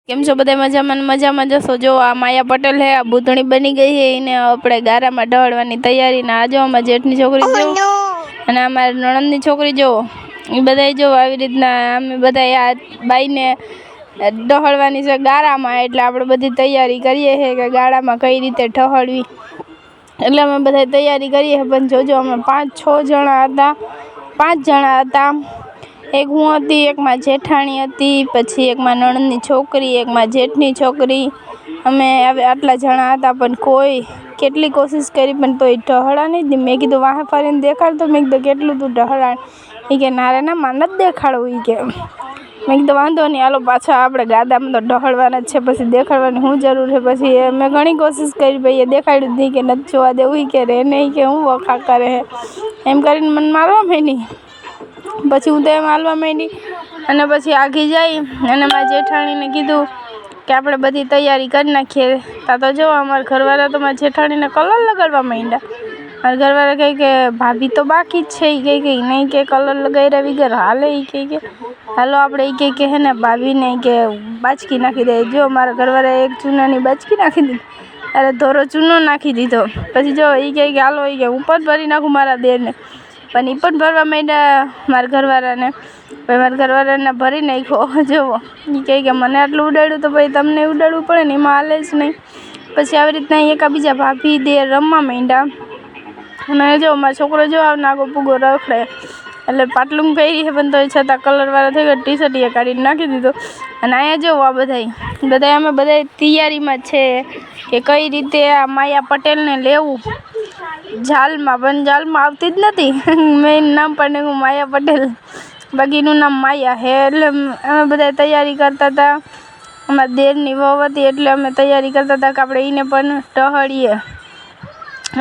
કેમ છો બધા મજામાં જશો। જો આ માયા પટેલ હે, આ બુધણી બની ગઈ હે, એને આપણે ગારામાં ઢળવાની તૈયારી ને આજો અમારા જેઠની છોકરી જો અને અમારા નણંદની છોકરી જો એ બધા જો આવી રીતના અમે બધા આ બાઈને ઢળવાની છે ગારામાં। એટલે આપણે બધી તૈયારી કરીએ છે કે ગાળામાં કઈ રીતે ઢળવી, એટલે અમે બધા તૈયારી કરીએ। પણ જોજો અમે 5-6 જણા હતા, 5 જણા હતા। એક હું હતી, એક માં જેઠાણી હતી, પછી એક માં નણંદની છોકરી, એક માં જેઠની છોકરી, અમે આટલા જણા હતા। પણ કોઈ કેટલી કોશિશ કરી પણ તોય ઢહળા નહીં। મેં કીધું વાહ ફરીને દેખાડતો, મેં કીધું કેટલું તું ઢહળા, એ કે ના રે ના માન જ દેખાડવું, એ કે મેં કીધું વાંધો નહીં હાલો પાછા આપણે ગાદામાં તો ઢહળવાના જ છે, પછી દેખાડવાની શું જરૂર છે। પછી મેં ઘણી કોશિશ કરી, ભાઈ એ દેખાડ્યું જ નહીં કે નથી જોવા દેવું, કે રે નહીં કે હું વખા કરે હે એમ કરીને મને મારવા માંડી। પછી હું તો એમ હાલવા માંડી અને પછી આગી જઈ અને મારા જેઠાણીને કીધું કે આપણે બધી તૈયારી કરી નાખીએ। તા તો જો અમારા ઘરવાળા તો મારા જેઠાણીને કલર લગાડવા માંડ્યા। મારા ઘરવાળા કહે કે ભાભી તો બાકી જ છે, એ કહે નહીં કે કલર લગાવ્યા વગર હાલે, એ કહે કે હાલો આપણે એ કહે હે ને ભાભીને કે બાચકી નાખી દે। જો મારા ઘરવાળાએ એક ચૂનાની બાચકી નાખી દીધી, અરે ધોરો ચૂનો નાખી દીધો। પછી જો એ કહે કે હાલો એ કે હું પણ ભરી નાખું મારા દેરને, પણ એ પણ ભરવા માંડ્યા મારા ઘરવાળાને। ભાઈ મારા ઘરવાળાને ભરી નાખ્યો। જુઓ એ કહે કે મને આટલું ઉડાડ્યું તો ભાઈ તમને ઉડાડવું પડે ને, એમાં હાલે જ નહીં। પછી આવી રીતના એકાબીજા ભાભી દેર રમવા માંડ્યા અને જો મારો છોકરો જો નાગો પૂગો રખડે, એટલે પાટલું પહેરી છે પણ તોય છતાં કલરવાળા થઈ ગયા, ટી શર્ટ એ કાઢીને નાખી દીધો। અને અહીંયા જો આ બધા અમે બધા તૈયારીમાં છે કે કઈ રીતે આ માયા પટેલને લેવું જાલમાં, પણ જાલમાં આવતી જ નથી। મેં નામ પણ હું માયા પટેલ, બાકીનું નામ માયા હે। એટલે અમે બધા તૈયારી કરતા હતા, અમારા દેરની વહુ હતી એટલે અમે તૈયારી કરતા હતા કે આપણે એને પણ ઢહળીએ।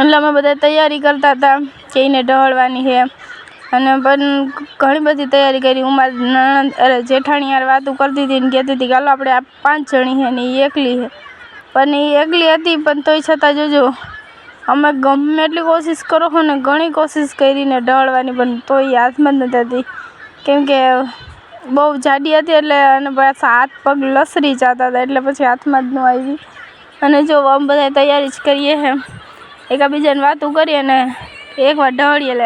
એટલે અમે બધા તૈયારી કરતા હતા કે એને ઢહળવાની છે, અને પણ ઘણી બધી તૈયારી કરી। હું મારી નણંદ જેઠાણી યાર વાતું કરતી હતી ને કહેતી હતી કે હાલો આપણે આ 5 જણી છે ને એ એકલી છે, પણ એ એકલી હતી પણ તોય છતાં જોજો અમે ગમે એટલી કોશિશ કરો છો ને, ઘણી કોશિશ કરીને ઢળવાની પણ તોય હાથમાં જ નથી હતી, કેમ કે બહુ જાડી હતી એટલે અને પાછા હાથ પગ લસરી જતા હતા, એટલે પછી હાથમાં જ ન આવી। અને જો અમે બધા તૈયારી જ કરીએ છે, એકાબીજાને વાતું કરીએ અને એકવાર ઢળીએ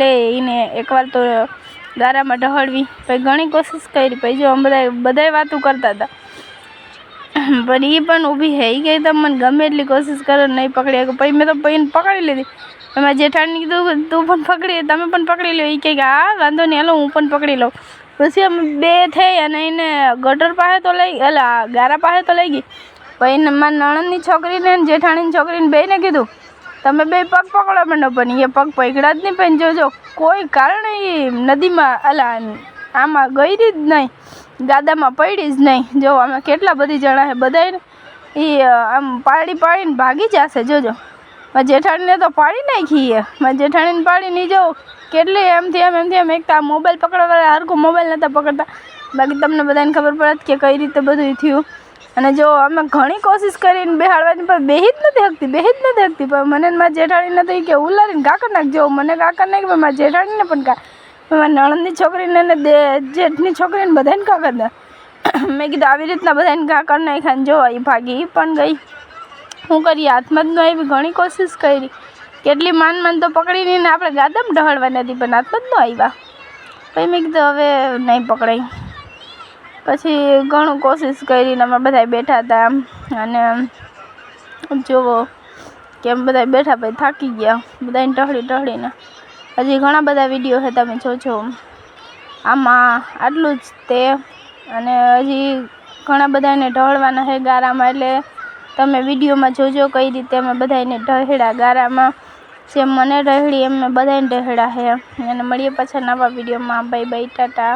લે એને એકવાર તો ગારામાં ઢળવી। પછી ઘણી કોશિશ કરી, પછી જો અમે બધાય વાતું કરતા હતા પણ એ પણ ઊભી છે, એ કહે તમે મને ગમે એટલી કોશિશ કરો નહીં પકડી શકો। પછી મેં તો એને પકડી લીધી, એમાં જેઠાણી કીધું તું પણ પકડી, તમે પણ પકડી લો, એ કહે કે હા વાંધો નહીં હાલો હું પણ પકડી લઉં। પછી અમે બે થઈ અને એને ગટર પાસે તો લઈ એટલે ગારા પાસે તો લઈ ગઈ। પછી એને મારા નણંદની છોકરીને જેઠાણીની છોકરીને બેને કીધું તમે બે પગ પકડો માંડો, પણ એ પગ પકડ્યા જ નહીં। પણ જોજો કોઈ કારણે એ નદીમાં આમાં ગઈ જ નહીં, ગાદામાં પડી જ નહીં। જો અમે કેટલા બધી જણા છે, બધાને એ આમ પાડીને ભાગી જશે। જોજો મારા જેઠાણીને તો પાડી નાખી છે, મારા જેઠાણીને પાડીને જો કેટલી એમથી એમ એક તો આ મોબાઈલ પકડવાવાળા હરખું મોબાઈલ નહોતા પકડતા, બાકી તમને બધાને ખબર પડત કે કઈ રીતે બધું થયું। અને જો અમે ઘણી કોશિશ કરીને બેહાડવાની પણ બેહી જ નથી શકતી। પણ મને મારા જેઠાણીને તો એ કે ઉલારીને ઘા કરી નાખજો, મને ઘા કરી નાખી, મારા જેઠાણીને પણ મારા નણંદની છોકરીને ને જેઠની છોકરીને બધાને ઘા કરી દે। મેં કીધું આવી રીતના બધાને ઘા કરી નાખ્યા ને જો એ ભાગી પણ ગઈ, શું કરીએ હાથમાં જ ન આવી। ઘણી કોશિશ કરી, કેટલી માન તો પકડીને આપણે ગાદામાં ઢહળવાની હતી પણ હાથમાં જ ન આવ્યા। પછી મેં કીધું હવે નહીં પકડાય, પછી ઘણું કોશિશ કરીને અમે બધા બેઠા હતા અને જુઓ કે અમે બધા બેઠા, પછી થાકી ગયા બધાને ઢળીને। હજી ઘણા બધા વિડીયો છે, તમે જોજો આમાં આટલું જ તે, અને હજી ઘણા બધાને ઢળવાના છે ગારામાં, એટલે તમે વિડીયોમાં જોજો કઈ રીતે અમે બધાને ઢળ્યા ગારામાં, જેમ મને ઢળી એમ મેં બધાને ઢળ્યા છે। અને મળીએ પાછા નવા વિડીયોમાં, બાય બાય ટાટા।